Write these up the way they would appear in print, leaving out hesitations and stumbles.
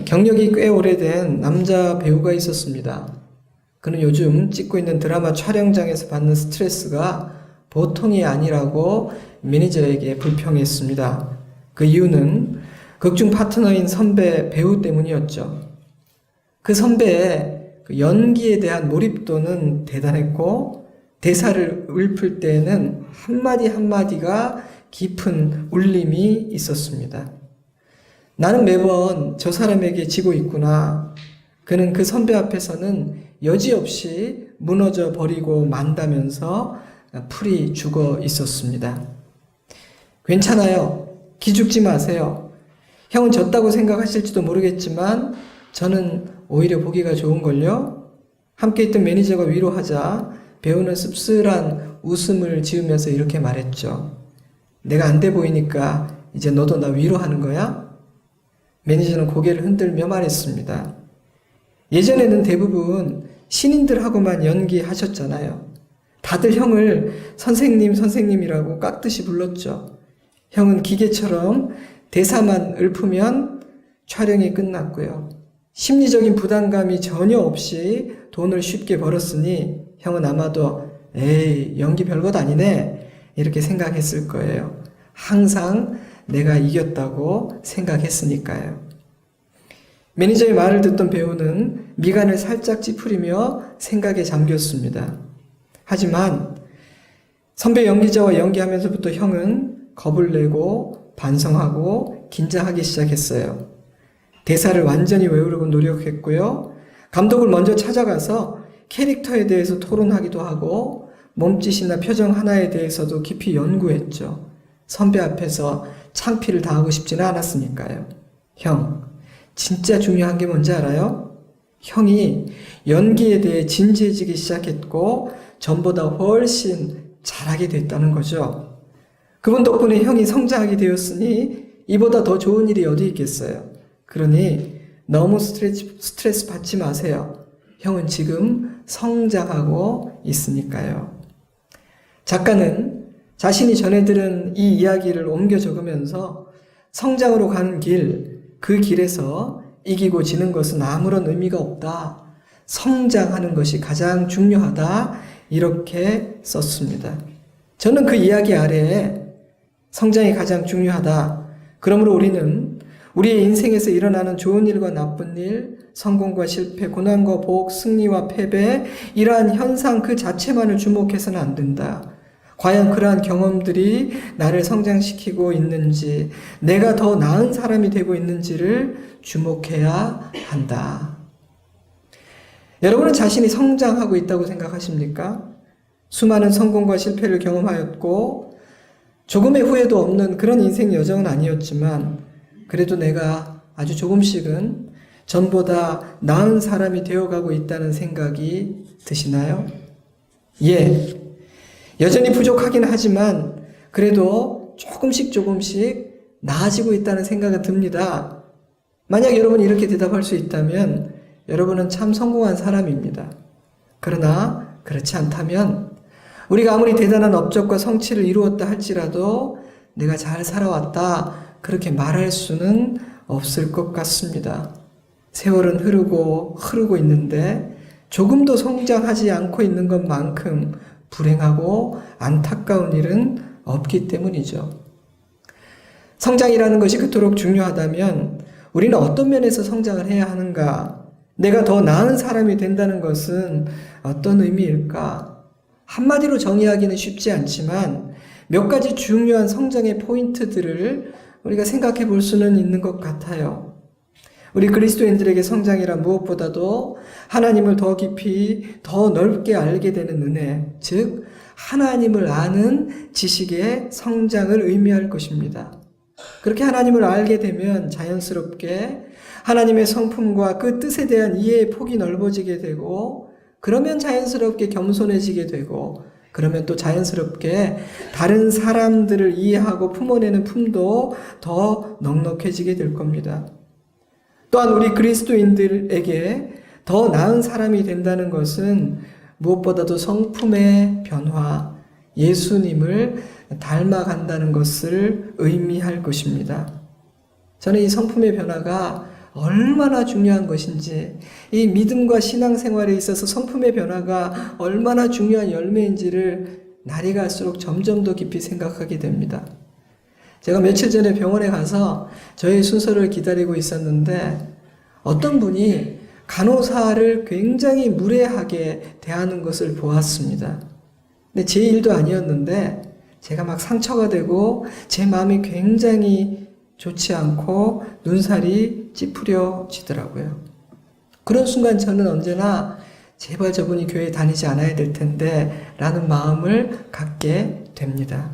경력이 꽤 오래된 남자 배우가 있었습니다. 그는 요즘 찍고 있는 드라마 촬영장에서 받는 스트레스가 보통이 아니라고 매니저에게 불평했습니다. 그 이유는 극중 파트너인 선배 배우 때문이었죠. 그 선배의 연기에 대한 몰입도는 대단했고 대사를 읊을 때에는 한마디 한마디가 깊은 울림이 있었습니다. 나는 매번 저 사람에게 지고 있구나. 그는 그 선배 앞에서는 여지없이 무너져 버리고 만다면서 풀이 죽어 있었습니다. 괜찮아요. 기죽지 마세요. 형은 졌다고 생각하실지도 모르겠지만 저는 오히려 보기가 좋은걸요. 함께 있던 매니저가 위로하자 배우는 씁쓸한 웃음을 지으면서 이렇게 말했죠. 내가 안 돼 보이니까 이제 너도 나 위로하는 거야? 매니저는 고개를 흔들며 말했습니다. 예전에는 대부분 신인들하고만 연기하셨잖아요. 다들 형을 선생님이라고 깍듯이 불렀죠. 형은 기계처럼 대사만 읊으면 촬영이 끝났고요. 심리적인 부담감이 전혀 없이 돈을 쉽게 벌었으니 형은 아마도 에이, 연기 별것 아니네 이렇게 생각했을 거예요. 항상 내가 이겼다고 생각했으니까요. 매니저의 말을 듣던 배우는 미간을 살짝 찌푸리며 생각에 잠겼습니다. 하지만 선배 연기자와 연기하면서부터 형은 겁을 내고 반성하고 긴장하기 시작했어요. 대사를 완전히 외우려고 노력했고요. 감독을 먼저 찾아가서 캐릭터에 대해서 토론하기도 하고 몸짓이나 표정 하나에 대해서도 깊이 연구했죠. 선배 앞에서 창피를 당하고 싶지는 않았으니까요. 형, 진짜 중요한 게 뭔지 알아요? 형이 연기에 대해 진지해지기 시작했고 전보다 훨씬 잘하게 됐다는 거죠. 그분 덕분에 형이 성장하게 되었으니 이보다 더 좋은 일이 어디 있겠어요. 그러니 너무 스트레스 받지 마세요. 형은 지금 성장하고 있으니까요. 작가는 자신이 전해 들은 이 이야기를 옮겨 적으면서 성장으로 가는 길, 그 길에서 이기고 지는 것은 아무런 의미가 없다. 성장하는 것이 가장 중요하다. 이렇게 썼습니다. 저는 그 이야기 아래에 성장이 가장 중요하다. 그러므로 우리는 우리의 인생에서 일어나는 좋은 일과 나쁜 일, 성공과 실패, 고난과 복, 승리와 패배, 이러한 현상 그 자체만을 주목해서는 안 된다. 과연 그러한 경험들이 나를 성장시키고 있는지, 내가 더 나은 사람이 되고 있는지를 주목해야 한다. 여러분은 자신이 성장하고 있다고 생각하십니까? 수많은 성공과 실패를 경험하였고 조금의 후회도 없는 그런 인생 여정은 아니었지만 그래도 내가 아주 조금씩은 전보다 나은 사람이 되어가고 있다는 생각이 드시나요? 예. 여전히 부족하긴 하지만 그래도 조금씩 나아지고 있다는 생각은 듭니다. 만약 여러분이 이렇게 대답할 수 있다면 여러분은 참 성공한 사람입니다. 그러나 그렇지 않다면 우리가 아무리 대단한 업적과 성취를 이루었다 할지라도 내가 잘 살아왔다 그렇게 말할 수는 없을 것 같습니다. 세월은 흐르고 있는데 조금도 성장하지 않고 있는 것만큼 불행하고 안타까운 일은 없기 때문이죠. 성장이라는 것이 그토록 중요하다면 우리는 어떤 면에서 성장을 해야 하는가? 내가 더 나은 사람이 된다는 것은 어떤 의미일까? 한마디로 정의하기는 쉽지 않지만 몇 가지 중요한 성장의 포인트들을 우리가 생각해 볼 수는 있는 것 같아요. 우리 그리스도인들에게 성장이란 무엇보다도 하나님을 더 깊이 더 넓게 알게 되는 은혜, 즉 하나님을 아는 지식의 성장을 의미할 것입니다. 그렇게 하나님을 알게 되면 자연스럽게 하나님의 성품과 그 뜻에 대한 이해의 폭이 넓어지게 되고 그러면 자연스럽게 겸손해지게 되고 그러면 또 자연스럽게 다른 사람들을 이해하고 품어내는 품도 더 넉넉해지게 될 겁니다. 또한 우리 그리스도인들에게 더 나은 사람이 된다는 것은 무엇보다도 성품의 변화, 예수님을 닮아간다는 것을 의미할 것입니다. 저는 이 성품의 변화가 얼마나 중요한 것인지, 이 믿음과 신앙생활에 있어서 성품의 변화가 얼마나 중요한 열매인지를 날이 갈수록 점점 더 깊이 생각하게 됩니다. 제가 며칠 전에 병원에 가서 저의 순서를 기다리고 있었는데 어떤 분이 간호사를 굉장히 무례하게 대하는 것을 보았습니다. 근데 제 일도 아니었는데 제가 막 상처가 되고 제 마음이 굉장히 좋지 않고 눈살이 찌푸려지더라고요. 그런 순간 저는 언제나 제발 저분이 교회에 다니지 않아야 될 텐데 라는 마음을 갖게 됩니다.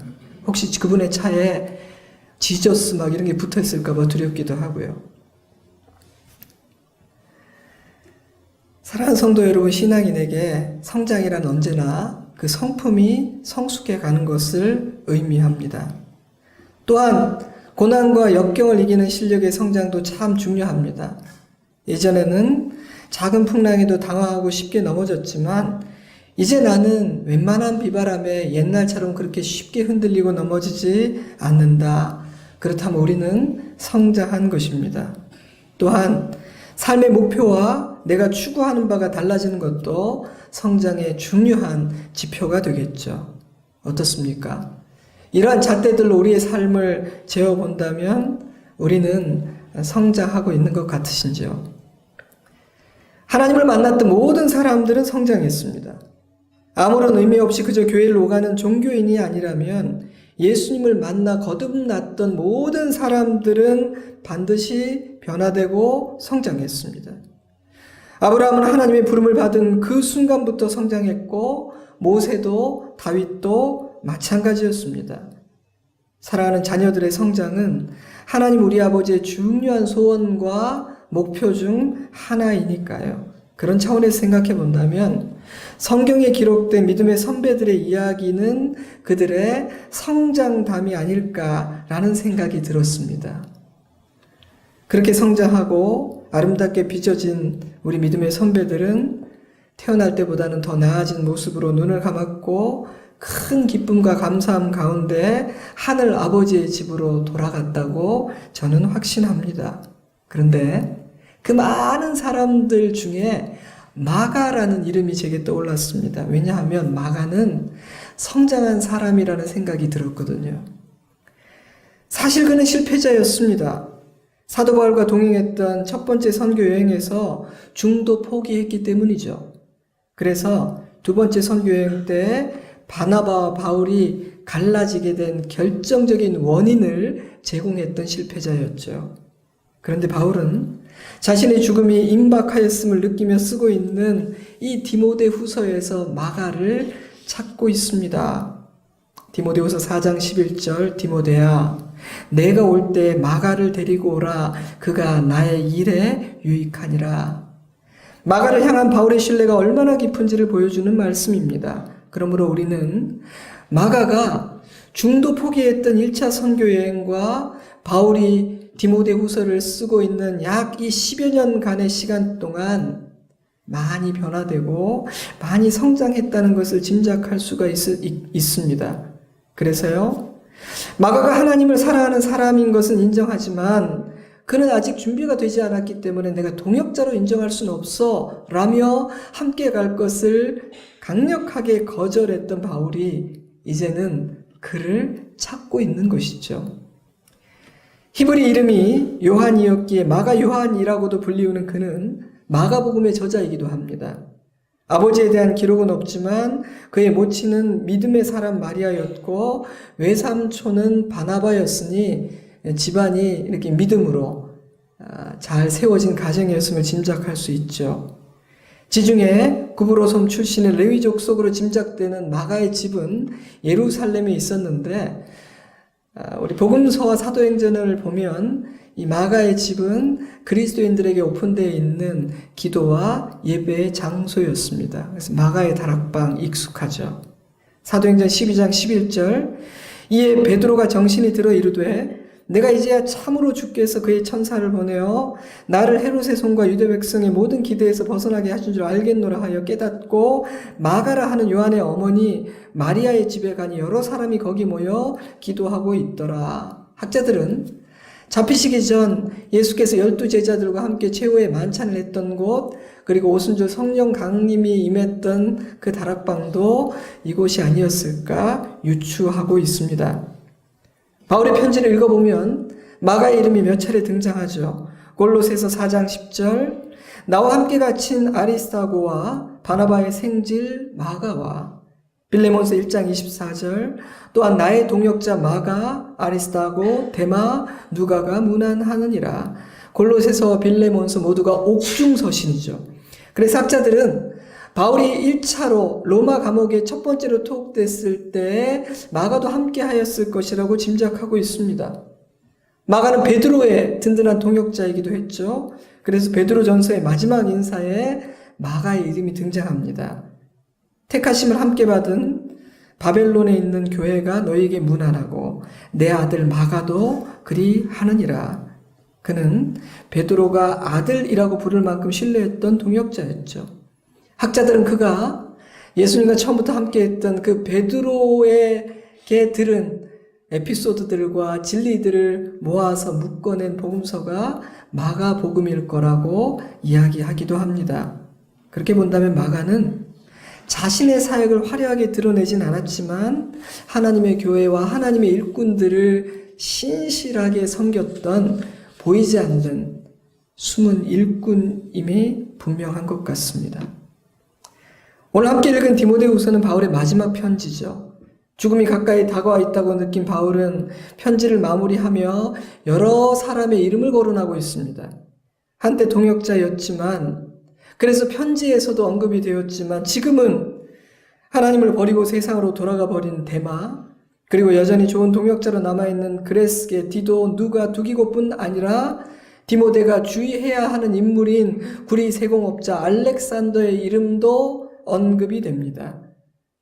혹시 그분의 차에 지저스 막 이런 게 붙어 있을까 봐 두렵기도 하고요. 사랑하는 성도 여러분, 신앙인에게 성장이란 언제나 그 성품이 성숙해 가는 것을 의미합니다. 또한 고난과 역경을 이기는 실력의 성장도 참 중요합니다. 예전에는 작은 풍랑에도 당황하고 쉽게 넘어졌지만 이제 나는 웬만한 비바람에 옛날처럼 그렇게 쉽게 흔들리고 넘어지지 않는다. 그렇다면 우리는 성장한 것입니다. 또한 삶의 목표와 내가 추구하는 바가 달라지는 것도 성장의 중요한 지표가 되겠죠. 어떻습니까? 이러한 잣대들로 우리의 삶을 재어본다면 우리는 성장하고 있는 것 같으신지요? 하나님을 만났던 모든 사람들은 성장했습니다. 아무런 의미 없이 그저 교회를 오가는 종교인이 아니라면 예수님을 만나 거듭났던 모든 사람들은 반드시 변화되고 성장했습니다. 아브라함은 하나님의 부름을 받은 그 순간부터 성장했고 모세도 다윗도 마찬가지였습니다. 사랑하는 자녀들의 성장은 하나님 우리 아버지의 중요한 소원과 목표 중 하나이니까요. 그런 차원에서 생각해 본다면 성경에 기록된 믿음의 선배들의 이야기는 그들의 성장담이 아닐까라는 생각이 들었습니다. 그렇게 성장하고 아름답게 빚어진 우리 믿음의 선배들은 태어날 때보다는 더 나아진 모습으로 눈을 감았고 큰 기쁨과 감사함 가운데 하늘 아버지의 집으로 돌아갔다고 저는 확신합니다. 그런데 그 많은 사람들 중에 마가라는 이름이 제게 떠올랐습니다. 왜냐하면 마가는 성장한 사람이라는 생각이 들었거든요. 사실 그는 실패자였습니다. 사도 바울과 동행했던 첫 번째 선교 여행에서 중도 포기했기 때문이죠. 그래서 두 번째 선교 여행 때 바나바와 바울이 갈라지게 된 결정적인 원인을 제공했던 실패자였죠. 그런데 바울은 자신의 죽음이 임박하였음을 느끼며 쓰고 있는 이 디모데후서에서 마가를 찾고 있습니다. 디모데후서 4장 11절 디모데야 내가 올 때 마가를 데리고 오라 그가 나의 일에 유익하니라. 마가를 향한 바울의 신뢰가 얼마나 깊은지를 보여주는 말씀입니다. 그러므로 우리는 마가가 중도 포기했던 1차 선교 여행과 바울이 디모데후서를 쓰고 있는 약 이 10여 년간의 시간 동안 많이 변화되고 많이 성장했다는 것을 짐작할 수가 있습니다. 그래서요, 마가가 하나님을 사랑하는 사람인 것은 인정하지만 그는 아직 준비가 되지 않았기 때문에 내가 동역자로 인정할 수는 없어 라며 함께 갈 것을 강력하게 거절했던 바울이 이제는 그를 찾고 있는 것이죠. 히브리 이름이 요한이었기에 마가 요한이라고도 불리우는 그는 마가복음의 저자이기도 합니다. 아버지에 대한 기록은 없지만 그의 모친은 믿음의 사람 마리아였고 외삼촌은 바나바였으니 집안이 이렇게 믿음으로 잘 세워진 가정이었음을 짐작할 수 있죠. 지중해 구브로섬 출신의 레위족 속으로 짐작되는 마가의 집은 예루살렘에 있었는데 우리 복음서와 사도행전을 보면 이 마가의 집은 그리스도인들에게 오픈되어 있는 기도와 예배의 장소였습니다. 그래서 마가의 다락방 익숙하죠. 사도행전 12장 11절 이에 베드로가 정신이 들어 이르되 내가 이제야 참으로 주께서 그의 천사를 보내어 나를 헤롯의 손과 유대 백성의 모든 기대에서 벗어나게 하신 줄 알겠노라 하여 깨닫고 마가라 하는 요한의 어머니 마리아의 집에 가니 여러 사람이 거기 모여 기도하고 있더라. 학자들은 잡히시기 전 예수께서 12제자들과 함께 최후의 만찬을 했던 곳, 그리고 오순절 성령 강림이 임했던 그 다락방도 이곳이 아니었을까 유추하고 있습니다. 바울의 편지를 읽어보면 마가의 이름이 몇 차례 등장하죠. 골로새서 4장 10절, 나와 함께 갇힌 아리스타고와 바나바의 생질 마가와, 빌레몬서 1장 24절, 또한 나의 동역자 마가, 아리스타고, 데마, 누가가 문안하느니라. 골로새서, 빌레몬서 모두가 옥중서신이죠. 그래서 학자들은 바울이 1차로 로마 감옥에 첫 번째로 투옥됐을 때 마가도 함께 하였을 것이라고 짐작하고 있습니다. 마가는 베드로의 든든한 동역자이기도 했죠. 그래서 베드로전서의 마지막 인사에 마가의 이름이 등장합니다. 택하심을 함께 받은 바벨론에 있는 교회가 너희에게 문안하고 내 아들 마가도 그리 하느니라. 그는 베드로가 아들이라고 부를 만큼 신뢰했던 동역자였죠. 학자들은 그가 예수님과 처음부터 함께했던 그 베드로에게 들은 에피소드들과 진리들을 모아서 묶어낸 복음서가 마가복음일 거라고 이야기하기도 합니다. 그렇게 본다면 마가는 자신의 사역을 화려하게 드러내진 않았지만 하나님의 교회와 하나님의 일꾼들을 신실하게 섬겼던 보이지 않는 숨은 일꾼임이 분명한 것 같습니다. 오늘 함께 읽은 디모데후서는 바울의 마지막 편지죠. 죽음이 가까이 다가와 있다고 느낀 바울은 편지를 마무리하며 여러 사람의 이름을 거론하고 있습니다. 한때 동역자였지만, 그래서 편지에서도 언급이 되었지만 지금은 하나님을 버리고 세상으로 돌아가 버린 데마, 그리고 여전히 좋은 동역자로 남아있는 그레스게, 디도, 누가, 두기고뿐 아니라 디모데가 주의해야 하는 인물인 구리 세공업자 알렉산더의 이름도 언급이 됩니다.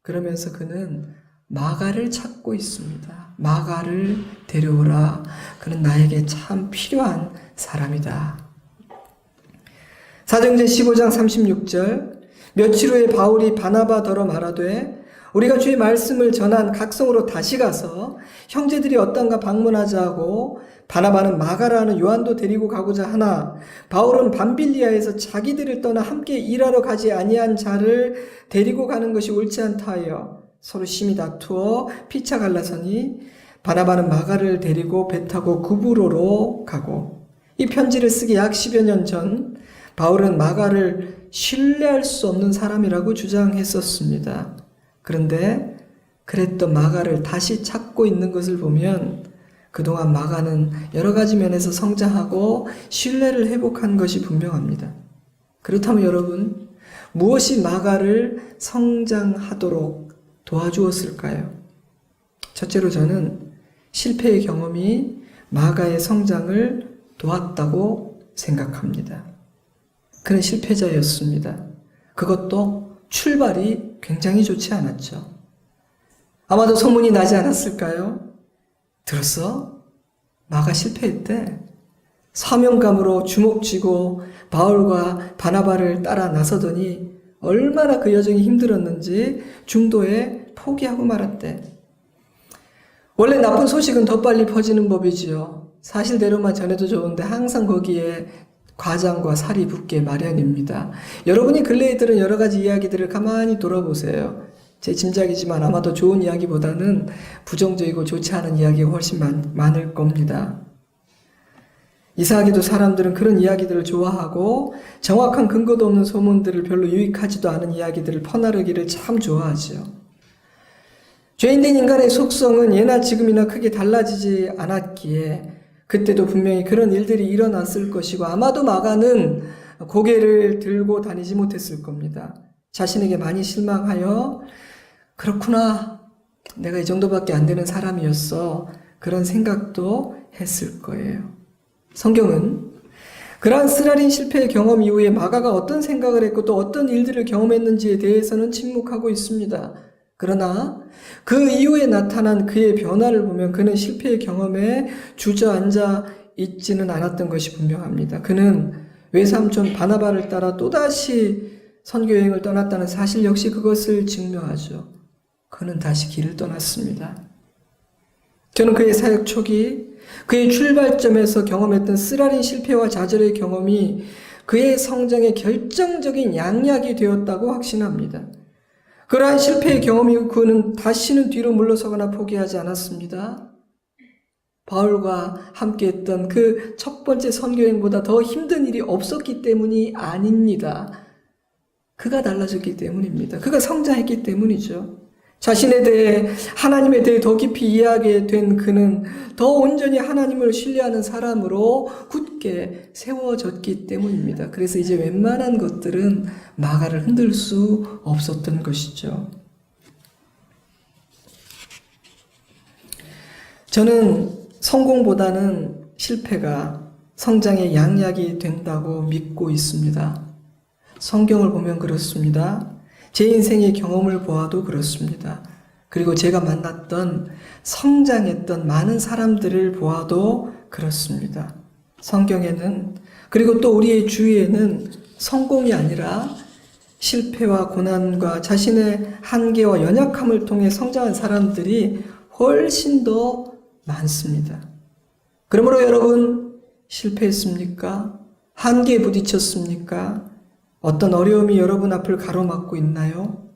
그러면서 그는 마가를 찾고 있습니다. 마가를 데려오라. 그는 나에게 참 필요한 사람이다. 사도행전 15장 36절, 며칠 후에 바울이 바나바더러 말하되 우리가 주의 말씀을 전한 각성으로 다시 가서 형제들이 어떤가 방문하자 하고, 바나바는 마가라는 요한도 데리고 가고자 하나 바울은 밤빌리아에서 자기들을 떠나 함께 일하러 가지 아니한 자를 데리고 가는 것이 옳지 않다 하여 서로 심히 다투어 피차 갈라서니 바나바는 마가를 데리고 배 타고 구브로로 가고, 이 편지를 쓰기 약 10여 년 전 바울은 마가를 신뢰할 수 없는 사람이라고 주장했었습니다. 그런데 그랬던 마가를 다시 찾고 있는 것을 보면 그동안 마가는 여러 가지 면에서 성장하고 신뢰를 회복한 것이 분명합니다. 그렇다면 여러분, 무엇이 마가를 성장하도록 도와주었을까요? 첫째로 저는 실패의 경험이 마가의 성장을 도왔다고 생각합니다. 그는 실패자였습니다. 그것도 출발이 굉장히 좋지 않았죠. 아마도 소문이 나지 않았을까요? 들었어? 마가 실패했대. 사명감으로 주목쥐고 바울과 바나바를 따라 나서더니 얼마나 그 여정이 힘들었는지 중도에 포기하고 말았대. 원래 나쁜 소식은 더 빨리 퍼지는 법이지요. 사실대로만 전해도 좋은데 항상 거기에 과장과 살이 붙게 마련입니다. 여러분이 근래에 들은 여러 가지 이야기들을 가만히 돌아보세요. 제 짐작이지만 아마도 좋은 이야기보다는 부정적이고 좋지 않은 이야기가 훨씬 많을 겁니다. 이상하게도 사람들은 그런 이야기들을 좋아하고 정확한 근거도 없는 소문들을, 별로 유익하지도 않은 이야기들을 퍼나르기를 참 좋아하죠. 죄인된 인간의 속성은 예나 지금이나 크게 달라지지 않았기에 그때도 분명히 그런 일들이 일어났을 것이고, 아마도 마가는 고개를 들고 다니지 못했을 겁니다. 자신에게 많이 실망하여 그렇구나, 내가 이 정도밖에 안 되는 사람이었어, 그런 생각도 했을 거예요. 성경은 그러한 쓰라린 실패의 경험 이후에 마가가 어떤 생각을 했고 또 어떤 일들을 경험했는지에 대해서는 침묵하고 있습니다. 그러나 그 이후에 나타난 그의 변화를 보면 그는 실패의 경험에 주저앉아 있지는 않았던 것이 분명합니다. 그는 외삼촌 바나바를 따라 또다시 선교여행을 떠났다는 사실 역시 그것을 증명하죠. 그는 다시 길을 떠났습니다. 저는 그의 사역 초기 그의 출발점에서 경험했던 쓰라린 실패와 좌절의 경험이 그의 성장의 결정적인 양약이 되었다고 확신합니다. 그러한 실패의 경험 이후 그는 다시는 뒤로 물러서거나 포기하지 않았습니다. 바울과 함께했던 그 첫 번째 선교행보다 더 힘든 일이 없었기 때문이 아닙니다. 그가 달라졌기 때문입니다. 그가 성장했기 때문이죠. 자신에 대해, 하나님에 대해 더 깊이 이해하게 된 그는 더 온전히 하나님을 신뢰하는 사람으로 굳게 세워졌기 때문입니다. 그래서 이제 웬만한 것들은 마가를 흔들 수 없었던 것이죠. 저는 성공보다는 실패가 성장의 양약이 된다고 믿고 있습니다. 성경을 보면 그렇습니다. 제 인생의 경험을 보아도 그렇습니다. 그리고 제가 만났던 성장했던 많은 사람들을 보아도 그렇습니다. 성경에는, 그리고 또 우리의 주위에는 성공이 아니라 실패와 고난과 자신의 한계와 연약함을 통해 성장한 사람들이 훨씬 더 많습니다. 그러므로 여러분, 실패했습니까? 한계에 부딪혔습니까? 어떤 어려움이 여러분 앞을 가로막고 있나요?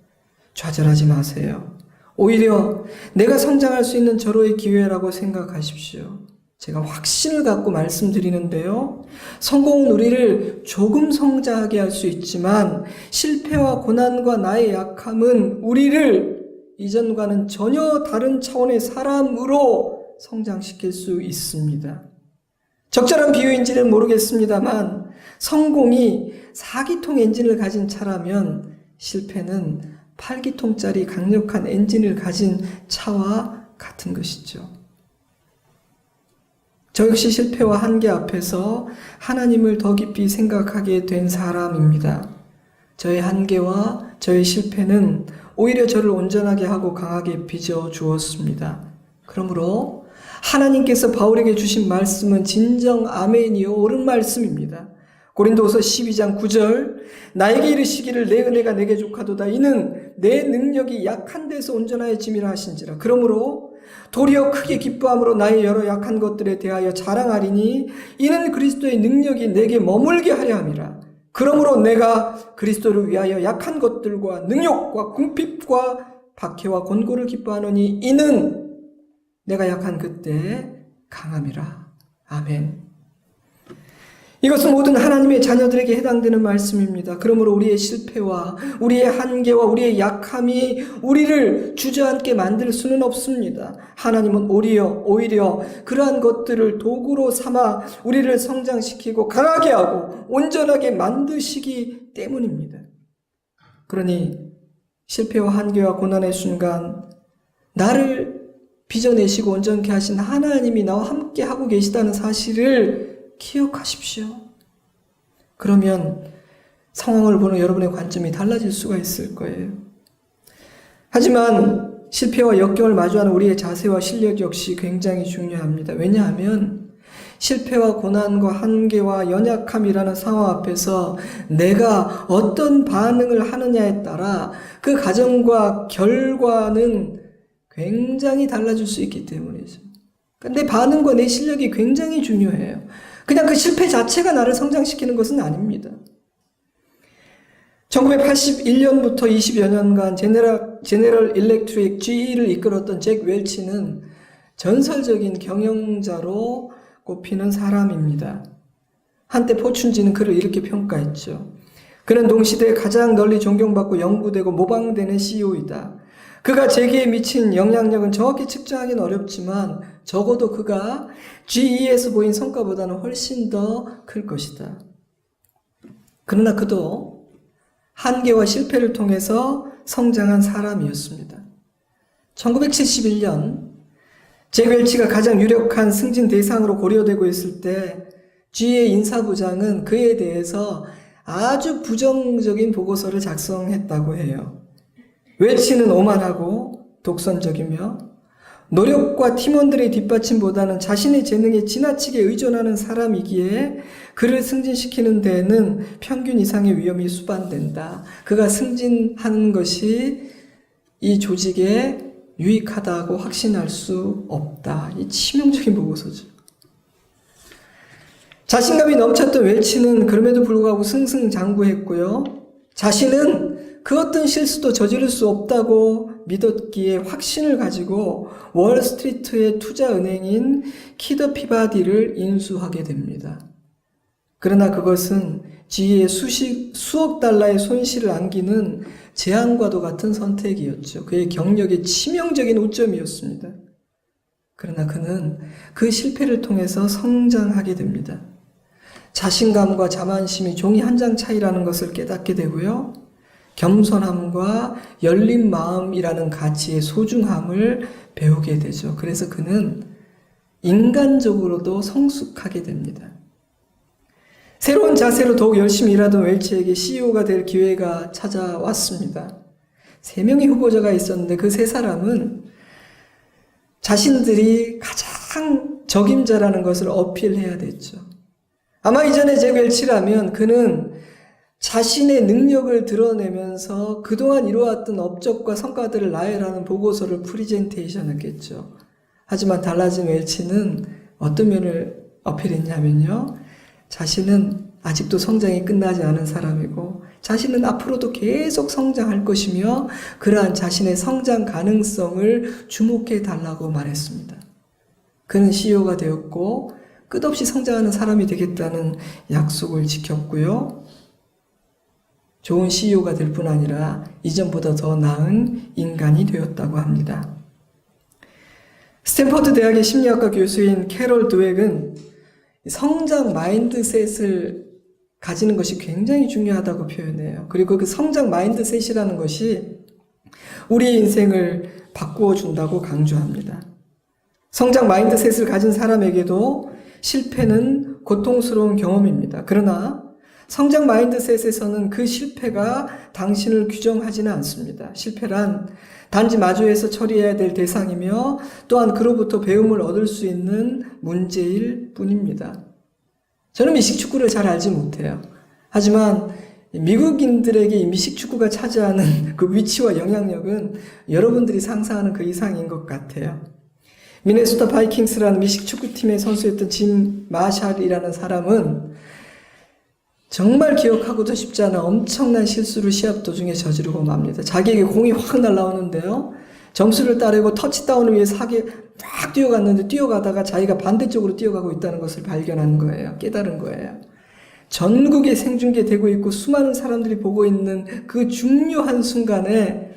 좌절하지 마세요. 오히려 내가 성장할 수 있는 절호의 기회라고 생각하십시오. 제가 확신을 갖고 말씀드리는데요. 성공은 우리를 조금 성장하게 할 수 있지만 실패와 고난과 나의 약함은 우리를 이전과는 전혀 다른 차원의 사람으로 성장시킬 수 있습니다. 적절한 비유인지는 모르겠습니다만 성공이 4기통 엔진을 가진 차라면 실패는 8기통짜리 강력한 엔진을 가진 차와 같은 것이죠. 저 역시 실패와 한계 앞에서 하나님을 더 깊이 생각하게 된 사람입니다. 저의 한계와 저의 실패는 오히려 저를 온전하게 하고 강하게 빚어 주었습니다. 그러므로 하나님께서 바울에게 주신 말씀은 진정 아멘이요 옳은 말씀입니다. 고린도후서 12장 9절 나에게 이르시기를 내 은혜가 내게 족하도다 이는 내 능력이 약한 데서 온전하여짐이라 하신지라. 그러므로 도리어 크게 기뻐함으로 나의 여러 약한 것들에 대하여 자랑하리니 이는 그리스도의 능력이 내게 머물게 하려 함이라. 그러므로 내가 그리스도를 위하여 약한 것들과 능욕과 궁핍과 박해와 곤고를 기뻐하노니 이는 내가 약한 그때 강함이라. 아멘. 이것은 모든 하나님의 자녀들에게 해당되는 말씀입니다. 그러므로 우리의 실패와 우리의 한계와 우리의 약함이 우리를 주저앉게 만들 수는 없습니다. 하나님은 오히려 그러한 것들을 도구로 삼아 우리를 성장시키고 강하게 하고 온전하게 만드시기 때문입니다. 그러니 실패와 한계와 고난의 순간 나를 빚어내시고 온전케 하신 하나님이 나와 함께 하고 계시다는 사실을 기억하십시오. 그러면 상황을 보는 여러분의 관점이 달라질 수가 있을 거예요. 하지만 실패와 역경을 마주하는 우리의 자세와 실력 역시 굉장히 중요합니다. 왜냐하면 실패와 고난과 한계와 연약함이라는 상황 앞에서 내가 어떤 반응을 하느냐에 따라 그 과정과 결과는 굉장히 달라질 수 있기 때문이죠. 내 반응과 내 실력이 굉장히 중요해요. 그냥 그 실패 자체가 나를 성장시키는 것은 아닙니다. 1981년부터 20여 년간 제네럴 일렉트릭 GE를 이끌었던 잭 웰치는 전설적인 경영자로 꼽히는 사람입니다. 한때 포춘지는 그를 이렇게 평가했죠. 그는 동시대에 가장 널리 존경받고 연구되고 모방되는 CEO이다. 그가 재계에 미친 영향력은 정확히 측정하기는 어렵지만 적어도 그가 GE에서 보인 성과보다는 훨씬 더 클 것이다. 그러나 그도 한계와 실패를 통해서 성장한 사람이었습니다. 1971년 잭 웰치가 가장 유력한 승진 대상으로 고려되고 있을 때 GE의 인사부장은 그에 대해서 아주 부정적인 보고서를 작성했다고 해요. 웰치는 오만하고 독선적이며 노력과 팀원들의 뒷받침보다는 자신의 재능에 지나치게 의존하는 사람이기에 그를 승진시키는 데에는 평균 이상의 위험이 수반된다. 그가 승진하는 것이 이 조직에 유익하다고 확신할 수 없다. 이 치명적인 보고서죠. 자신감이 넘쳤던 웰치는 그럼에도 불구하고 승승장구했고요. 자신은 그 어떤 실수도 저지를 수 없다고 믿었기에 확신을 가지고 월스트리트의 투자은행인 키더 피바디를 인수하게 됩니다. 그러나 그것은 지위에 수억 달러의 손실을 안기는 재앙과도 같은 선택이었죠. 그의 경력의 치명적인 오점이었습니다. 그러나 그는 그 실패를 통해서 성장하게 됩니다. 자신감과 자만심이 종이 한 장 차이라는 것을 깨닫게 되고요. 겸손함과 열린 마음이라는 가치의 소중함을 배우게 되죠. 그래서 그는 인간적으로도 성숙하게 됩니다. 새로운 자세로 더욱 열심히 일하던 웰치에게 CEO가 될 기회가 찾아왔습니다. 3명의 후보자가 있었는데 그 3사람은 자신들이 가장 적임자라는 것을 어필해야 됐죠. 아마 이전에 잭 웰치라면 그는 자신의 능력을 드러내면서 그동안 이루어왔던 업적과 성과들을 나열하는 보고서를 프리젠테이션했겠죠. 하지만 달라진 웰치는 어떤 면을 어필했냐면요. 자신은 아직도 성장이 끝나지 않은 사람이고 자신은 앞으로도 계속 성장할 것이며 그러한 자신의 성장 가능성을 주목해 달라고 말했습니다. 그는 CEO가 되었고 끝없이 성장하는 사람이 되겠다는 약속을 지켰고요. 좋은 CEO가 될 뿐 아니라 이전보다 더 나은 인간이 되었다고 합니다. 스탠퍼드 대학의 심리학과 교수인 캐롤 드웩은 성장 마인드셋을 가지는 것이 굉장히 중요하다고 표현해요. 그리고 그 성장 마인드셋이라는 것이 우리의 인생을 바꾸어 준다고 강조합니다. 성장 마인드셋을 가진 사람에게도 실패는 고통스러운 경험입니다. 그러나 성장 마인드셋에서는 그 실패가 당신을 규정하지는 않습니다. 실패란 단지 마주해서 처리해야 될 대상이며 또한 그로부터 배움을 얻을 수 있는 문제일 뿐입니다. 저는 미식축구를 잘 알지 못해요. 하지만 미국인들에게 이 미식축구가 차지하는 그 위치와 영향력은 여러분들이 상상하는 그 이상인 것 같아요. 미네소타 바이킹스라는 미식축구팀의 선수였던 짐 마샬이라는 사람은 정말 기억하고도 쉽지 않은 엄청난 실수를 시합 도중에 저지르고 맙니다. 자기에게 공이 확 날아오는데요. 점수를 따내고 터치다운을 위해 사게 막 뛰어갔는데 뛰어가다가 자기가 반대쪽으로 뛰어가고 있다는 것을 발견한 거예요. 깨달은 거예요. 전국에 생중계되고 있고 수많은 사람들이 보고 있는 그 중요한 순간에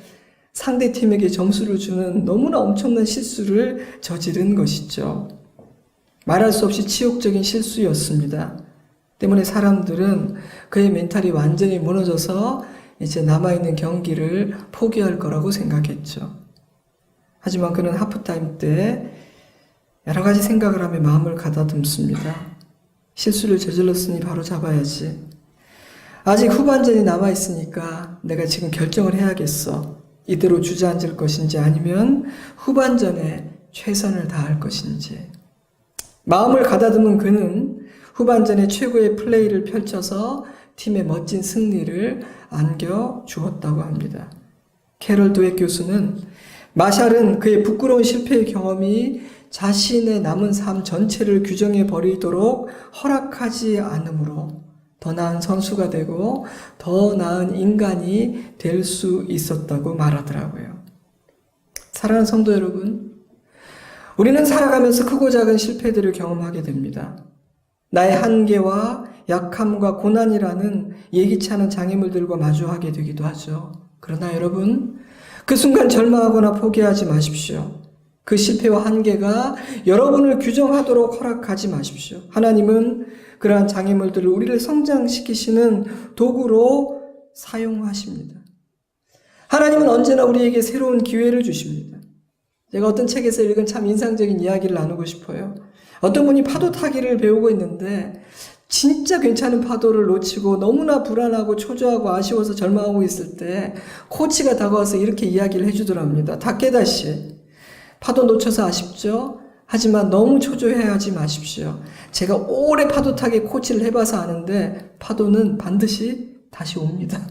상대팀에게 점수를 주는 너무나 엄청난 실수를 저지른 것이죠. 말할 수 없이 치욕적인 실수였습니다. 때문에 사람들은 그의 멘탈이 완전히 무너져서 이제 남아있는 경기를 포기할 거라고 생각했죠. 하지만 그는 하프타임 때 여러 가지 생각을 하며 마음을 가다듬습니다. 실수를 저질렀으니 바로 잡아야지. 아직 후반전이 남아있으니까 내가 지금 결정을 해야겠어. 이대로 주저앉을 것인지 아니면 후반전에 최선을 다할 것인지. 마음을 가다듬은 그는 후반전에 최고의 플레이를 펼쳐서 팀의 멋진 승리를 안겨주었다고 합니다. 캐롤 드웩 교수는 마샬은 그의 부끄러운 실패의 경험이 자신의 남은 삶 전체를 규정해 버리도록 허락하지 않으므로 더 나은 선수가 되고 더 나은 인간이 될 수 있었다고 말하더라고요. 사랑하는 성도 여러분, 우리는 살아가면서 크고 작은 실패들을 경험하게 됩니다. 나의 한계와 약함과 고난이라는 예기치 않은 장애물들과 마주하게 되기도 하죠. 그러나 여러분, 그 순간 절망하거나 포기하지 마십시오. 그 실패와 한계가 여러분을 규정하도록 허락하지 마십시오. 하나님은 그러한 장애물들을 우리를 성장시키시는 도구로 사용하십니다. 하나님은 언제나 우리에게 새로운 기회를 주십니다. 제가 어떤 책에서 읽은 참 인상적인 이야기를 나누고 싶어요. 어떤 분이 파도 타기를 배우고 있는데 진짜 괜찮은 파도를 놓치고 너무나 불안하고 초조하고 아쉬워서 절망하고 있을 때 코치가 다가와서 이렇게 이야기를 해주더랍니다. 다케다 씨, 파도 놓쳐서 아쉽죠? 하지만 너무 초조해하지 마십시오. 제가 오래 파도 타기 코치를 해봐서 아는데 파도는 반드시 다시 옵니다.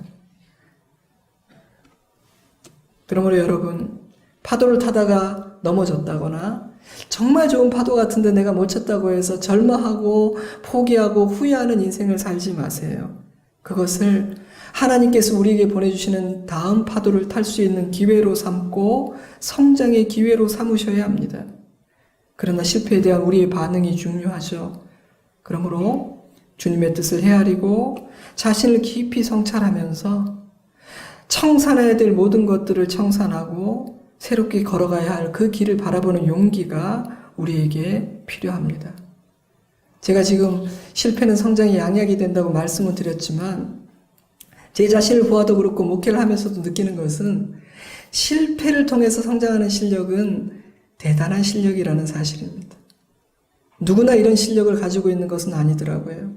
그러므로 여러분, 파도를 타다가 넘어졌다거나 정말 좋은 파도 같은데 내가 못 쳤다고 해서 절망하고 포기하고 후회하는 인생을 살지 마세요. 그것을 하나님께서 우리에게 보내주시는 다음 파도를 탈 수 있는 기회로 삼고 성장의 기회로 삼으셔야 합니다. 그러나 실패에 대한 우리의 반응이 중요하죠. 그러므로 주님의 뜻을 헤아리고 자신을 깊이 성찰하면서 청산해야 될 모든 것들을 청산하고 새롭게 걸어가야 할 그 길을 바라보는 용기가 우리에게 필요합니다. 제가 지금 실패는 성장의 양약이 된다고 말씀을 드렸지만 제 자신을 보아도 그렇고 목회를 하면서도 느끼는 것은 실패를 통해서 성장하는 실력은 대단한 실력이라는 사실입니다. 누구나 이런 실력을 가지고 있는 것은 아니더라고요.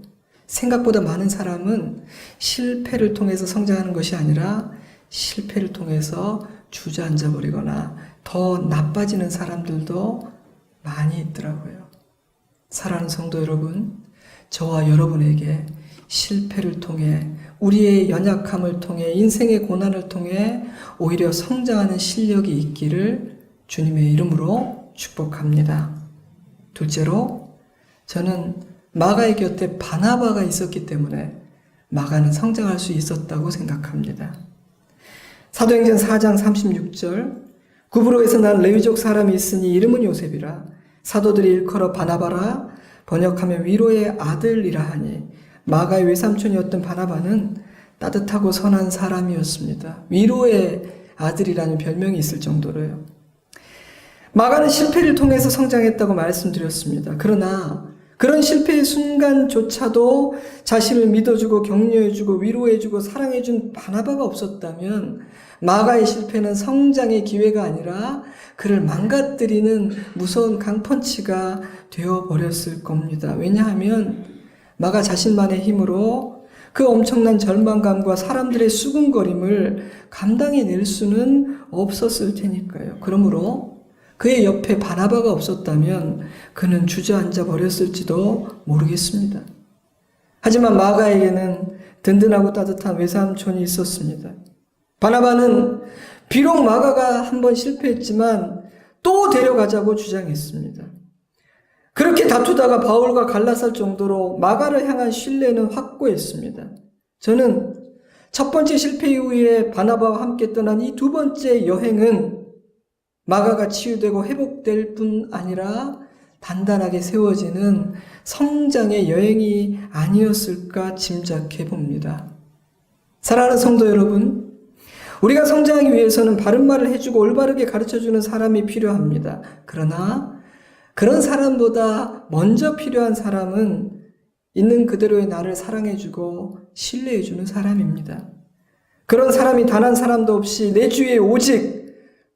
생각보다 많은 사람은 실패를 통해서 성장하는 것이 아니라 실패를 통해서 주저앉아 버리거나 더 나빠지는 사람들도 많이 있더라고요. 사랑하는 성도 여러분, 저와 여러분에게 실패를 통해 우리의 연약함을 통해 인생의 고난을 통해 오히려 성장하는 실력이 있기를 주님의 이름으로 축복합니다. 둘째로 저는 마가의 곁에 바나바가 있었기 때문에 마가는 성장할 수 있었다고 생각합니다. 사도행전 4장 36절 구브로에서 난 레위족 사람이 있으니 이름은 요셉이라 사도들이 일컬어 바나바라 번역하며 위로의 아들이라 하니 마가의 외삼촌이었던 바나바는 따뜻하고 선한 사람이었습니다. 위로의 아들이라는 별명이 있을 정도로요. 마가는 실패를 통해서 성장했다고 말씀드렸습니다. 그러나 그런 실패의 순간조차도 자신을 믿어주고 격려해주고 위로해주고 사랑해준 바나바가 없었다면 마가의 실패는 성장의 기회가 아니라 그를 망가뜨리는 무서운 강펀치가 되어버렸을 겁니다. 왜냐하면 마가 자신만의 힘으로 그 엄청난 절망감과 사람들의 수군거림을 감당해낼 수는 없었을 테니까요. 그러므로 그의 옆에 바나바가 없었다면 그는 주저앉아 버렸을지도 모르겠습니다. 하지만 마가에게는 든든하고 따뜻한 외삼촌이 있었습니다. 바나바는 비록 마가가 한번 실패했지만 또 데려가자고 주장했습니다. 그렇게 다투다가 바울과 갈라설 정도로 마가를 향한 신뢰는 확고했습니다. 저는 첫 번째 실패 이후에 바나바와 함께 떠난 이 두 번째 여행은 마가가 치유되고 회복될 뿐 아니라 단단하게 세워지는 성장의 여행이 아니었을까 짐작해 봅니다. 사랑하는 성도 여러분, 우리가 성장하기 위해서는 바른 말을 해주고 올바르게 가르쳐주는 사람이 필요합니다. 그러나 그런 사람보다 먼저 필요한 사람은 있는 그대로의 나를 사랑해주고 신뢰해주는 사람입니다. 그런 사람이 단 한 사람도 없이 내 주위에 오직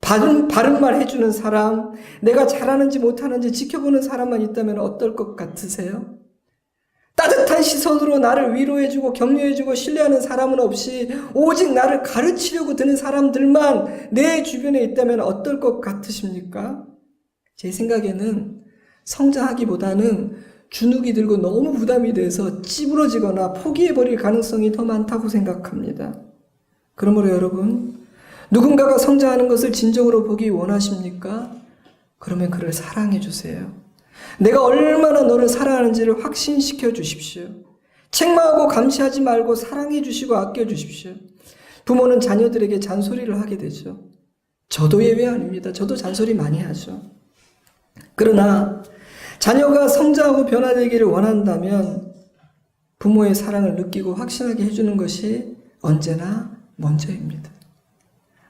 바른 말 해주는 사람, 내가 잘하는지 못하는지 지켜보는 사람만 있다면 어떨 것 같으세요? 따뜻한 시선으로 나를 위로해주고 격려해주고 신뢰하는 사람은 없이 오직 나를 가르치려고 드는 사람들만 내 주변에 있다면 어떨 것 같으십니까? 제 생각에는 성장하기보다는 주눅이 들고 너무 부담이 돼서 찌부러지거나 포기해버릴 가능성이 더 많다고 생각합니다. 그러므로 여러분, 누군가가 성장하는 것을 진정으로 보기 원하십니까? 그러면 그를 사랑해 주세요. 내가 얼마나 너를 사랑하는지를 확신시켜 주십시오. 책망하고 감시하지 말고 사랑해 주시고 아껴 주십시오. 부모는 자녀들에게 잔소리를 하게 되죠. 저도 예외 아닙니다. 저도 잔소리 많이 하죠. 그러나 자녀가 성장하고 변화되기를 원한다면 부모의 사랑을 느끼고 확신하게 해주는 것이 언제나 먼저입니다.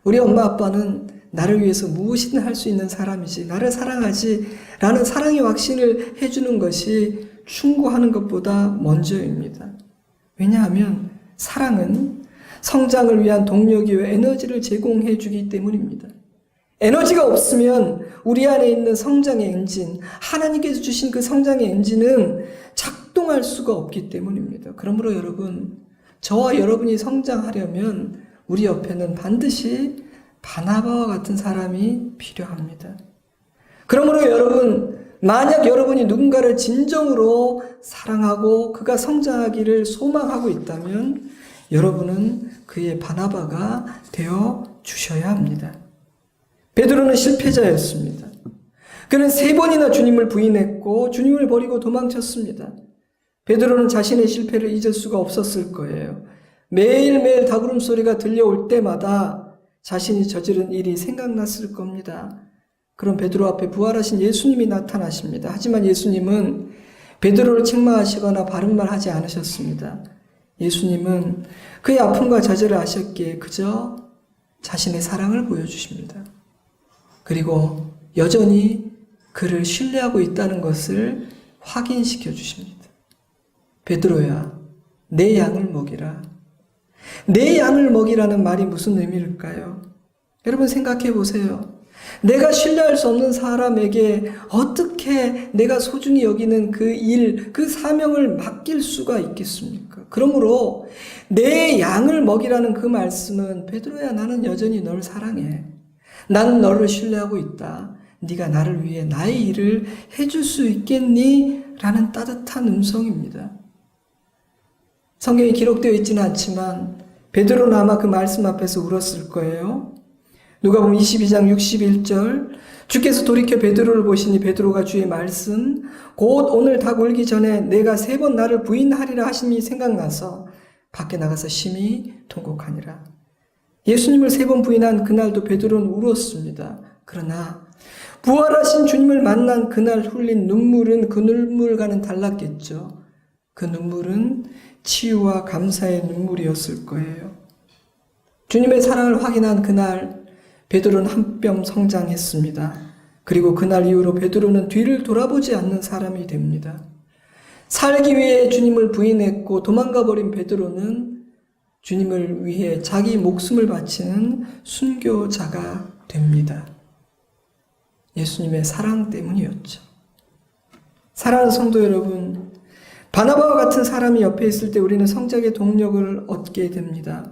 우리 엄마 아빠는 나를 위해서 무엇이든 할 수 있는 사람이지 나를 사랑하지 라는 사랑의 확신을 해주는 것이 충고하는 것보다 먼저입니다. 왜냐하면 사랑은 성장을 위한 동력이요 에너지를 제공해 주기 때문입니다. 에너지가 없으면 우리 안에 있는 성장의 엔진, 하나님께서 주신 그 성장의 엔진은 작동할 수가 없기 때문입니다. 그러므로 여러분, 저와 여러분이 성장하려면 우리 옆에는 반드시 바나바와 같은 사람이 필요합니다. 그러므로 여러분, 만약 여러분이 누군가를 진정으로 사랑하고 그가 성장하기를 소망하고 있다면 여러분은 그의 바나바가 되어 주셔야 합니다. 베드로는 실패자였습니다. 그는 3번이나 주님을 부인했고 주님을 버리고 도망쳤습니다. 베드로는 자신의 실패를 잊을 수가 없었을 거예요. 매일매일 닭울음 소리가 들려올 때마다 자신이 저지른 일이 생각났을 겁니다. 그럼 베드로 앞에 부활하신 예수님이 나타나십니다. 하지만 예수님은 베드로를 책망하시거나 바른 말 하지 않으셨습니다. 예수님은 그의 아픔과 좌절을 아셨기에 그저 자신의 사랑을 보여주십니다. 그리고 여전히 그를 신뢰하고 있다는 것을 확인시켜 주십니다. 베드로야, 내 양을 먹이라. 내 양을 먹이라는 말이 무슨 의미일까요? 여러분 생각해 보세요. 내가 신뢰할 수 없는 사람에게 어떻게 내가 소중히 여기는 그 일, 그 사명을 맡길 수가 있겠습니까? 그러므로 내 양을 먹이라는 그 말씀은 베드로야, 나는 여전히 널 사랑해. 나는 너를 신뢰하고 있다. 네가 나를 위해 나의 일을 해줄 수 있겠니? 라는 따뜻한 음성입니다. 성경에 기록되어 있지는 않지만 베드로는 아마 그 말씀 앞에서 울었을 거예요. 누가복음 22장 61절, 주께서 돌이켜 베드로를 보시니 베드로가 주의 말씀 곧 오늘 닭 울기 전에 내가 3번 나를 부인하리라 하심이 생각나서 밖에 나가서 심히 통곡하니라. 예수님을 3번 부인한 그날도 베드로는 울었습니다. 그러나 부활하신 주님을 만난 그날 흘린 눈물은 그 눈물과는 달랐겠죠. 그 눈물은 치유와 감사의 눈물이었을 거예요. 주님의 사랑을 확인한 그날 베드로는 한 뼘 성장했습니다. 그리고 그날 이후로 베드로는 뒤를 돌아보지 않는 사람이 됩니다. 살기 위해 주님을 부인했고 도망가 버린 베드로는 주님을 위해 자기 목숨을 바치는 순교자가 됩니다. 예수님의 사랑 때문이었죠. 사랑하는 성도 여러분, 바나바와 같은 사람이 옆에 있을 때 우리는 성장의 동력을 얻게 됩니다.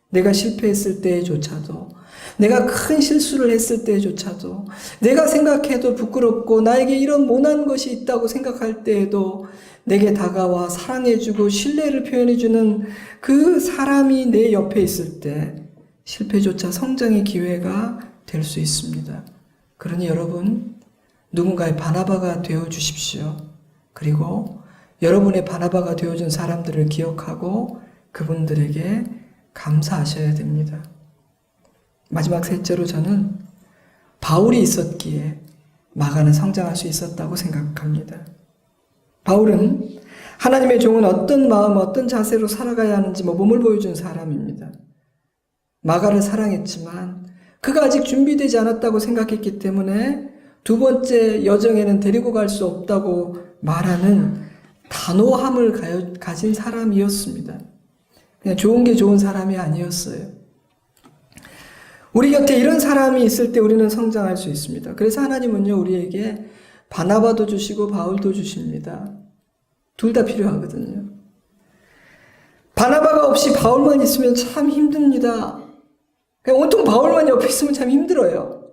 내가 실패했을 때조차도, 내가 큰 실수를 했을 때조차도, 내가 생각해도 부끄럽고 나에게 이런 모난 것이 있다고 생각할 때에도 내게 다가와 사랑해주고 신뢰를 표현해주는 그 사람이 내 옆에 있을 때 실패조차 성장의 기회가 될 수 있습니다. 그러니 여러분, 누군가의 바나바가 되어주십시오. 그리고 여러분의 바나바가 되어준 사람들을 기억하고 그분들에게 감사하셔야 됩니다. 마지막 셋째로 저는 바울이 있었기에 마가는 성장할 수 있었다고 생각합니다. 바울은 하나님의 종은 어떤 마음, 어떤 자세로 살아가야 하는지 모범을 보여준 사람입니다. 마가를 사랑했지만 그가 아직 준비되지 않았다고 생각했기 때문에 2번째 여정에는 데리고 갈 수 없다고 말하는 단호함을 가진 사람이었습니다. 그냥 좋은 게 좋은 사람이 아니었어요. 우리 곁에 이런 사람이 있을 때 우리는 성장할 수 있습니다. 그래서 하나님은요, 우리에게 바나바도 주시고 바울도 주십니다. 둘 다 필요하거든요. 바나바가 없이 바울만 있으면 참 힘듭니다. 그냥 온통 바울만 옆에 있으면 참 힘들어요.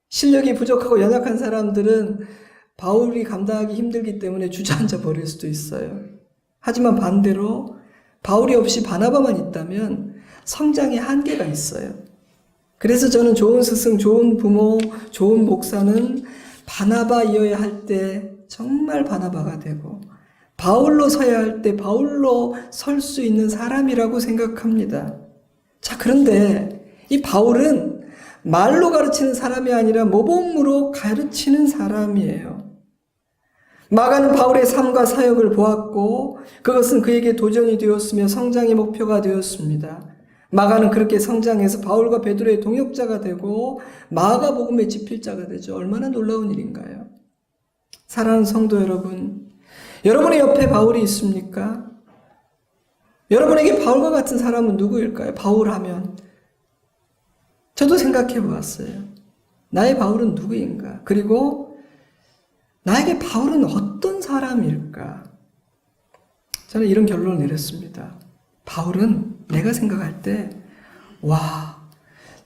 실력이 부족하고 연약한 사람들은 바울이 감당하기 힘들기 때문에 주저앉아 버릴 수도 있어요. 하지만 반대로 바울이 없이 바나바만 있다면 성장의 한계가 있어요. 그래서 저는 좋은 스승, 좋은 부모, 좋은 목사는 바나바이어야 할 때 정말 바나바가 되고 바울로 서야 할 때 바울로 설 수 있는 사람이라고 생각합니다. 자, 그런데 이 바울은 말로 가르치는 사람이 아니라 모범으로 가르치는 사람이에요. 마가는 바울의 삶과 사역을 보았고 그것은 그에게 도전이 되었으며 성장의 목표가 되었습니다. 마가는 그렇게 성장해서 바울과 베드로의 동역자가 되고 마가복음의 집필자가 되죠. 얼마나 놀라운 일인가요? 사랑하는 성도 여러분, 여러분의 옆에 바울이 있습니까? 여러분에게 바울과 같은 사람은 누구일까요? 바울 하면 저도 생각해 보았어요. 나의 바울은 누구인가? 그리고 나에게 바울은 어떤 사람일까? 저는 이런 결론을 내렸습니다. 바울은 내가 생각할 때, 와,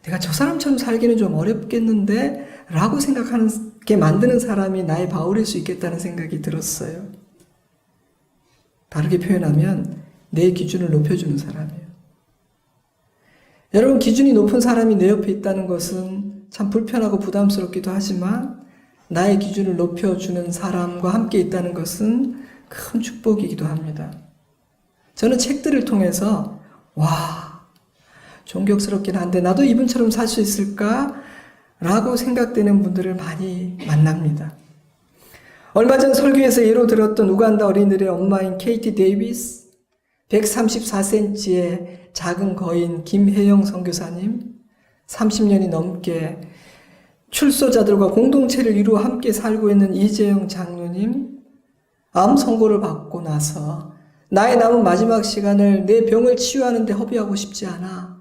내가 저 사람처럼 살기는 좀 어렵겠는데? 라고 생각하게 만드는 사람이 나의 바울일 수 있겠다는 생각이 들었어요. 다르게 표현하면 내 기준을 높여주는 사람이에요. 여러분, 기준이 높은 사람이 내 옆에 있다는 것은 참 불편하고 부담스럽기도 하지만 나의 기준을 높여주는 사람과 함께 있다는 것은 큰 축복이기도 합니다. 저는 책들을 통해서 존경스럽긴 한데 나도 이분처럼 살 수 있을까? 라고 생각되는 분들을 많이 만납니다. 얼마 전 설교에서 예로 들었던 우간다 어린이들의 엄마인 케이티 데이비스, 134cm의 작은 거인 김혜영 선교사님, 30년이 넘게 출소자들과 공동체를 이루어 함께 살고 있는 이재영 장로님, 암 선고를 받고 나서 나의 남은 마지막 시간을 내 병을 치유하는 데 허비하고 싶지 않아.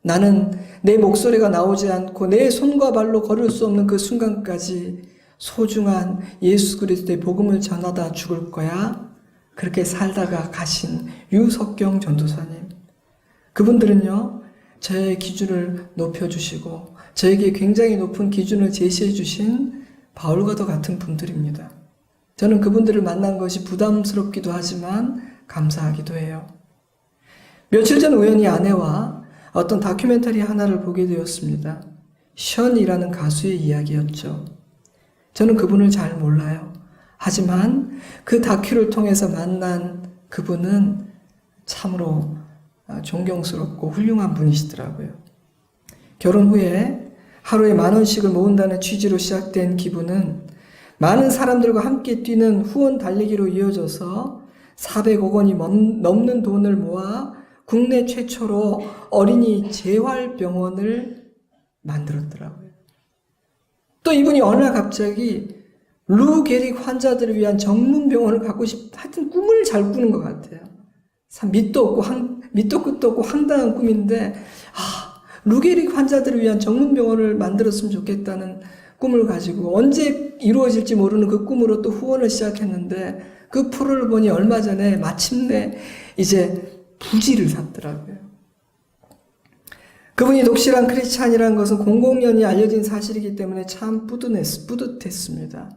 나는 내 목소리가 나오지 않고 내 손과 발로 걸을 수 없는 그 순간까지 소중한 예수 그리스도의 복음을 전하다 죽을 거야. 그렇게 살다가 가신 유석경 전도사님. 그분들은요, 저의 기준을 높여주시고 저에게 굉장히 높은 기준을 제시해 주신 바울과도 같은 분들입니다. 저는 그분들을 만난 것이 부담스럽기도 하지만 감사하기도 해요. 며칠 전 우연히 아내와 어떤 다큐멘터리 하나를 보게 되었습니다. 션이라는 가수의 이야기였죠. 저는 그분을 잘 몰라요. 하지만 그 다큐를 통해서 만난 그분은 참으로 존경스럽고 훌륭한 분이시더라고요. 결혼 후에 하루에 10,000원씩을 모은다는 취지로 시작된 기부는 많은 사람들과 함께 뛰는 후원 달리기로 이어져서 400억 원이 넘는 돈을 모아 국내 최초로 어린이 재활병원을 만들었더라고요. 또 이분이 어느 날 갑자기 루 게릭 환자들을 위한 전문 병원을 갖고 하여튼 꿈을 잘 꾸는 것 같아요. 참 밑도 끝도 없고 황당한 꿈인데, 루 게릭 환자들을 위한 전문 병원을 만들었으면 좋겠다는 꿈을 가지고 언제 이루어질지 모르는 그 꿈으로 또 후원을 시작했는데 그 프로를 보니 얼마 전에 마침내 이제 부지를 샀더라고요. 그분이 독실한 크리스찬이라는 것은 공공연히 알려진 사실이기 때문에 참 뿌듯했습니다.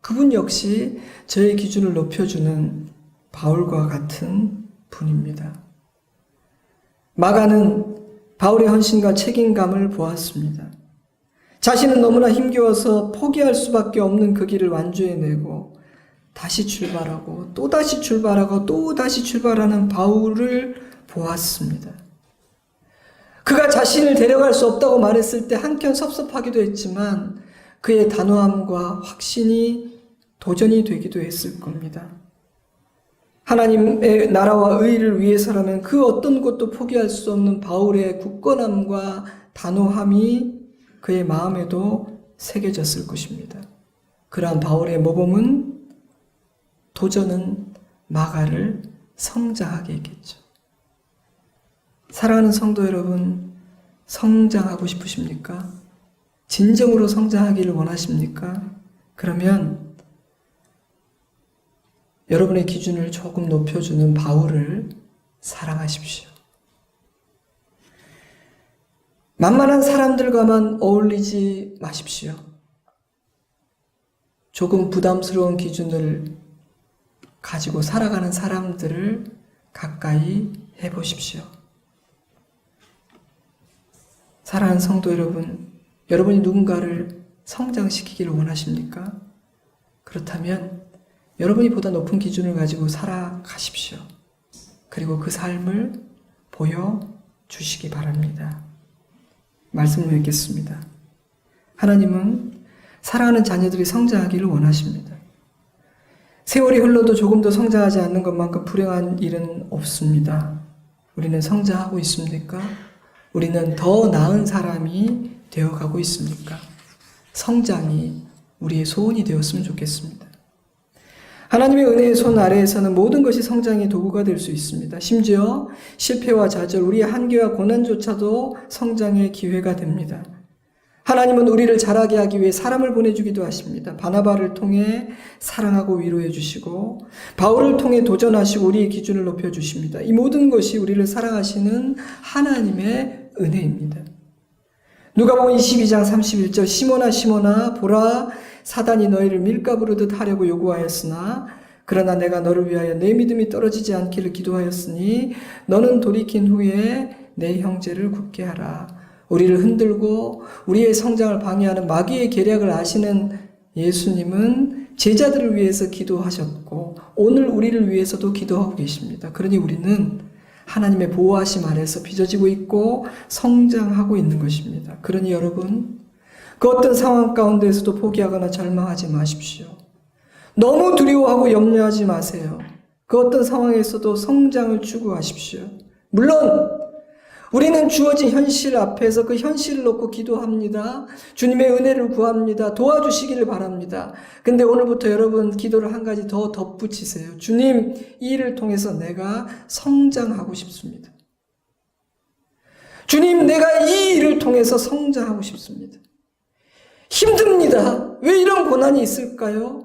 그분 역시 저의 기준을 높여주는 바울과 같은 분입니다. 마가는 바울의 헌신과 책임감을 보았습니다. 자신은 너무나 힘겨워서 포기할 수밖에 없는 그 길을 완주해내고 다시 출발하고 또다시 출발하고 또다시 출발하는 바울을 보았습니다. 그가 자신을 데려갈 수 없다고 말했을 때 한켠 섭섭하기도 했지만 그의 단호함과 확신이 도전이 되기도 했을 겁니다. 하나님의 나라와 의를 위해서라면 그 어떤 것도 포기할 수 없는 바울의 굳건함과 단호함이 그의 마음에도 새겨졌을 것입니다. 그러한 바울의 모범은 도전은 마가를 성장하게 했겠죠. 사랑하는 성도 여러분, 성장하고 싶으십니까? 진정으로 성장하기를 원하십니까? 그러면 여러분의 기준을 조금 높여주는 바울을 사랑하십시오. 만만한 사람들과만 어울리지 마십시오. 조금 부담스러운 기준을 가지고 살아가는 사람들을 가까이 해보십시오. 사랑하는 성도 여러분, 여러분이 누군가를 성장시키기를 원하십니까? 그렇다면 여러분이 보다 높은 기준을 가지고 살아가십시오. 그리고 그 삶을 보여주시기 바랍니다. 말씀을 읽겠습니다. 하나님은 사랑하는 자녀들이 성장하기를 원하십니다. 세월이 흘러도 조금 더 성장하지 않는 것만큼 불행한 일은 없습니다. 우리는 성장하고 있습니까? 우리는 더 나은 사람이 되어가고 있습니까? 성장이 우리의 소원이 되었으면 좋겠습니다. 하나님의 은혜의 손 아래에서는 모든 것이 성장의 도구가 될 수 있습니다. 심지어 실패와 좌절, 우리의 한계와 고난조차도 성장의 기회가 됩니다. 하나님은 우리를 자라게 하기 위해 사람을 보내주기도 하십니다. 바나바를 통해 사랑하고 위로해 주시고 바울을 통해 도전하시고 우리의 기준을 높여주십니다. 이 모든 것이 우리를 사랑하시는 하나님의 은혜입니다. 누가복음 22장 31절 시몬아 시몬아 보라 사단이 너희를 밀가부르듯 하려고 요구하였으나 그러나 내가 너를 위하여 내 믿음이 떨어지지 않기를 기도하였으니 너는 돌이킨 후에 내 형제를 굳게 하라. 우리를 흔들고 우리의 성장을 방해하는 마귀의 계략을 아시는 예수님은 제자들을 위해서 기도하셨고 오늘 우리를 위해서도 기도하고 계십니다. 그러니 우리는 하나님의 보호하심 아래서 빚어지고 있고 성장하고 있는 것입니다. 그러니 여러분, 그 어떤 상황 가운데에서도 포기하거나 절망하지 마십시오. 너무 두려워하고 염려하지 마세요. 그 어떤 상황에서도 성장을 추구하십시오. 물론 우리는 주어진 현실 앞에서 그 현실을 놓고 기도합니다. 주님의 은혜를 구합니다. 도와주시기를 바랍니다. 근데 오늘부터 여러분 기도를 한 가지 더 덧붙이세요. 주님, 이 일을 통해서 내가 성장하고 싶습니다. 주님, 내가 이 일을 통해서 성장하고 싶습니다. 힘듭니다. 왜 이런 고난이 있을까요?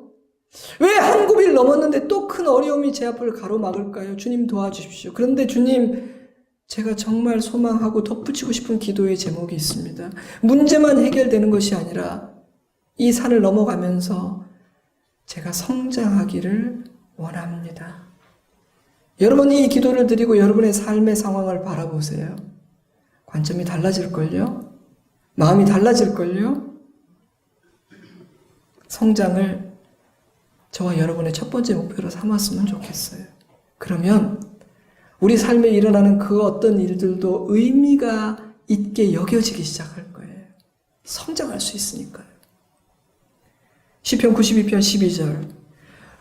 왜 한 고비를 넘었는데 또 큰 어려움이 제 앞을 가로막을까요? 주님 도와주십시오. 그런데 주님, 제가 정말 소망하고 덧붙이고 싶은 기도의 제목이 있습니다. 문제만 해결되는 것이 아니라 이 산을 넘어가면서 제가 성장하기를 원합니다. 여러분이 이 기도를 드리고 여러분의 삶의 상황을 바라보세요. 관점이 달라질걸요? 마음이 달라질걸요? 성장을 저와 여러분의 첫 번째 목표로 삼았으면 좋겠어요. 그러면 우리 삶에 일어나는 그 어떤 일들도 의미가 있게 여겨지기 시작할 거예요. 성장할 수 있으니까요. 시편 92편 12절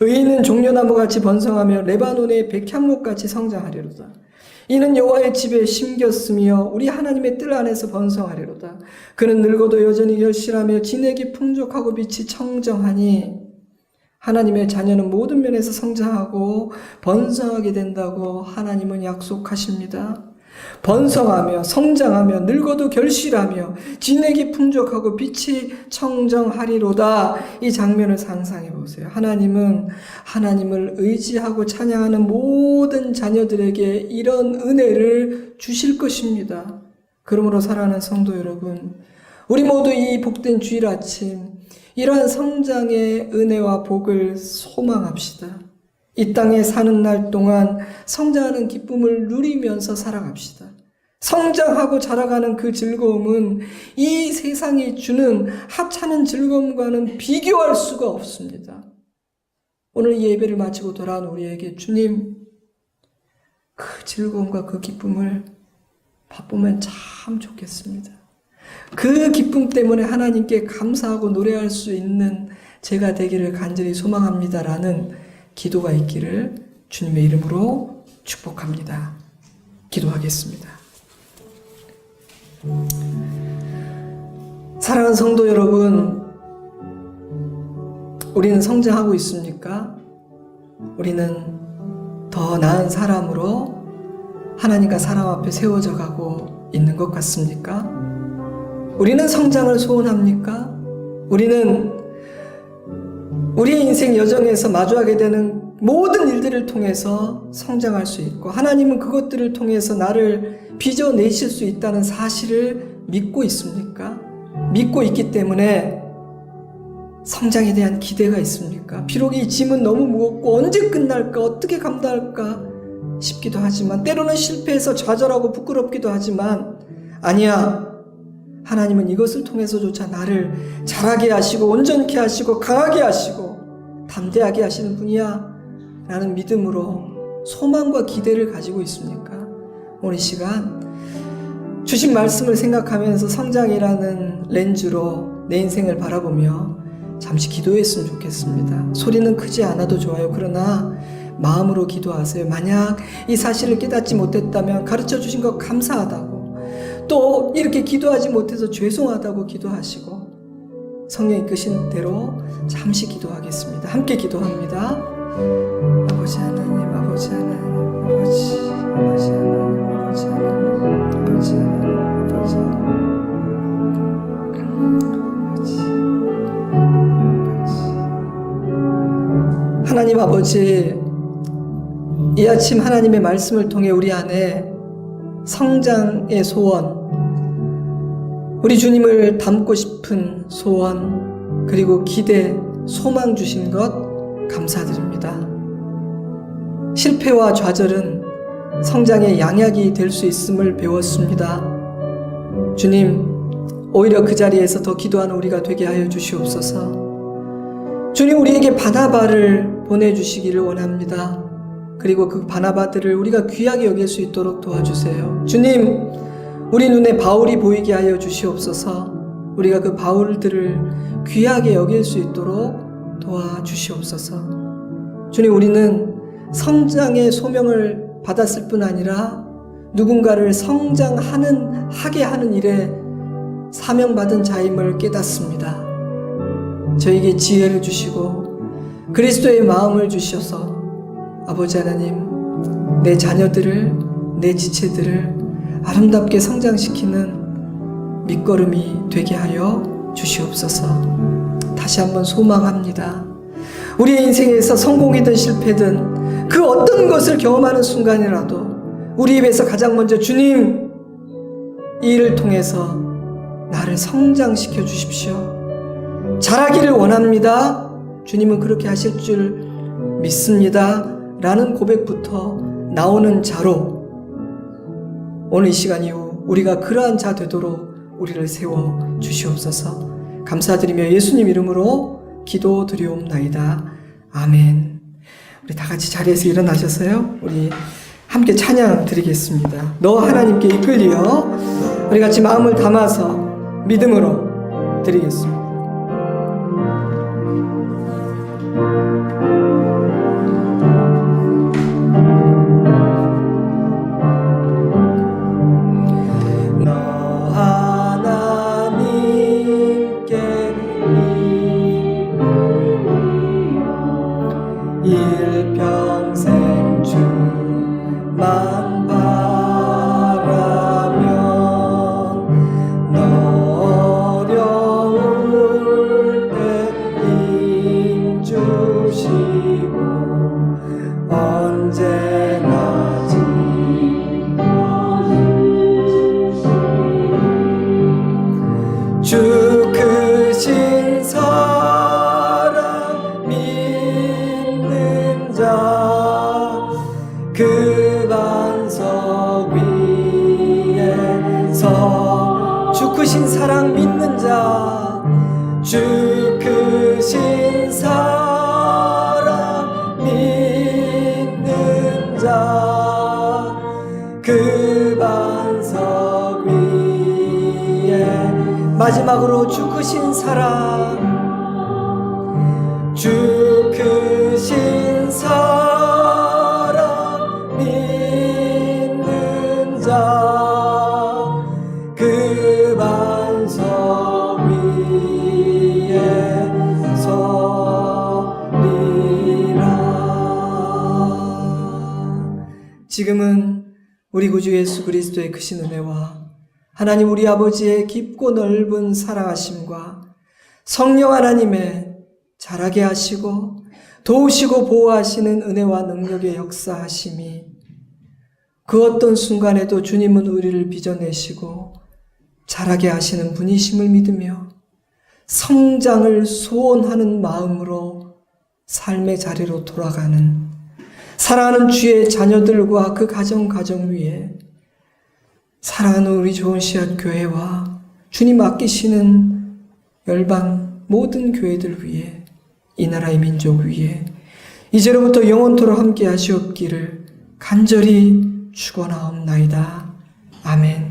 의인은 종려나무같이 번성하며 레바논의 백향목같이 성장하리로다. 이는 여호와의 집에 심겼으며 우리 하나님의 뜰 안에서 번성하리로다. 그는 늙어도 여전히 열실하며 진액이 풍족하고 빛이 청정하니 하나님의 자녀는 모든 면에서 성장하고 번성하게 된다고 하나님은 약속하십니다. 번성하며 성장하며 늙어도 결실하며 진액이 풍족하고 빛이 청정하리로다. 이 장면을 상상해 보세요. 하나님은 하나님을 의지하고 찬양하는 모든 자녀들에게 이런 은혜를 주실 것입니다. 그러므로 사랑하는 성도 여러분, 우리 모두 이 복된 주일 아침 이러한 성장의 은혜와 복을 소망합시다. 이 땅에 사는 날 동안 성장하는 기쁨을 누리면서 살아갑시다. 성장하고 자라가는 그 즐거움은 이 세상이 주는 하찮은 즐거움과는 비교할 수가 없습니다. 오늘 이 예배를 마치고 돌아온 우리에게 주님, 그 즐거움과 그 기쁨을 맛보면 참 좋겠습니다. 그 기쁨 때문에 하나님께 감사하고 노래할 수 있는 제가 되기를 간절히 소망합니다라는 기도가 있기를 주님의 이름으로 축복합니다. 기도하겠습니다. 사랑하는 성도 여러분, 우리는 성장하고 있습니까? 우리는 더 나은 사람으로 하나님과 사람 앞에 세워져 가고 있는 것 같습니까? 우리는 성장을 소원합니까? 우리는 우리의 인생 여정에서 마주하게 되는 모든 일들을 통해서 성장할 수 있고 하나님은 그것들을 통해서 나를 빚어내실 수 있다는 사실을 믿고 있습니까? 믿고 있기 때문에 성장에 대한 기대가 있습니까? 비록 이 짐은 너무 무겁고 언제 끝날까? 어떻게 감당할까? 싶기도 하지만 때로는 실패해서 좌절하고 부끄럽기도 하지만 아니야, 하나님은 이것을 통해서조차 나를 자라게 하시고 온전케 하시고 강하게 하시고 담대하게 하시는 분이야 라는 믿음으로 소망과 기대를 가지고 있습니까? 오늘 이 시간 주신 말씀을 생각하면서 성장이라는 렌즈로 내 인생을 바라보며 잠시 기도했으면 좋겠습니다. 소리는 크지 않아도 좋아요. 그러나 마음으로 기도하세요. 만약 이 사실을 깨닫지 못했다면 가르쳐 주신 것 감사하다고, 또 이렇게 기도하지 못해서 죄송하다고 기도하시고 성령이 이끄신 대로 잠시 기도하겠습니다. 함께 기도합니다. 아버지 하나님, 아버지 하나님, 아버지 하나님, 아버지 하나님, 아버지 하나님, 아버지 하나님, 하나님 아버지, 이 아침 하나님의 말씀을 통해 우리 안에 성장의 소원, 우리 주님을 닮고 싶은 소원, 그리고 기대, 소망 주신 것 감사드립니다. 실패와 좌절은 성장의 양약이 될 수 있음을 배웠습니다. 주님, 오히려 그 자리에서 더 기도하는 우리가 되게 하여 주시옵소서. 주님, 우리에게 바나바를 보내주시기를 원합니다. 그리고 그 바나바들을 우리가 귀하게 여길 수 있도록 도와주세요. 주님, 우리 눈에 바울이 보이게 하여 주시옵소서. 우리가 그 바울들을 귀하게 여길 수 있도록 도와주시옵소서. 주님, 우리는 성장의 소명을 받았을 뿐 아니라 누군가를 하게 하는 일에 사명받은 자임을 깨닫습니다. 저에게 지혜를 주시고 그리스도의 마음을 주셔서 아버지 하나님, 내 자녀들을, 내 지체들을 아름답게 성장시키는 밑거름이 되게 하여 주시옵소서. 다시 한번 소망합니다. 우리의 인생에서 성공이든 실패든 그 어떤 것을 경험하는 순간이라도 우리 입에서 가장 먼저 주님, 이 일을 통해서 나를 성장시켜 주십시오. 잘하기를 원합니다. 주님은 그렇게 하실 줄 믿습니다. 라는 고백부터 나오는 자로 오늘 이 시간 이후 우리가 그러한 자 되도록 우리를 세워 주시옵소서. 감사드리며 예수님 이름으로 기도드리옵나이다. 아멘. 우리 다 같이 자리에서 일어나셔서요, 우리 함께 찬양 드리겠습니다. 너 하나님께 이끌리어. 우리 같이 마음을 담아서 믿음으로 드리겠습니다. 일평생 주만 바라면 너 어려울 때 힘 주시고 언제나 지켜주시고 주 크신 사랑 믿는 자 그 반석 위에서 주 크신 사랑 믿는 자, 주 크신 사랑 믿는 자 그 반석 위에 마지막으로 주 크신 사랑, 주 크신 사랑 믿는 자 그 반석 위에 서리라. 지금은 우리 구주 예수 그리스도의 크신 은혜와 하나님 우리 아버지의 깊고 넓은 사랑하심과 성령 하나님의 자라게 하시고 도우시고 보호하시는 은혜와 능력의 역사하심이 그 어떤 순간에도 주님은 우리를 빚어내시고 자라게 하시는 분이심을 믿으며 성장을 소원하는 마음으로 삶의 자리로 돌아가는 사랑하는 주의 자녀들과 그 가정 위에 사랑하는 우리 좋은 씨앗 교회와 주님 아끼시는 열방 모든 교회들 위에 이 나라의 민족 위에 이제로부터 영원토록 함께 하시옵기를 간절히 축원하옵나이다. 아멘.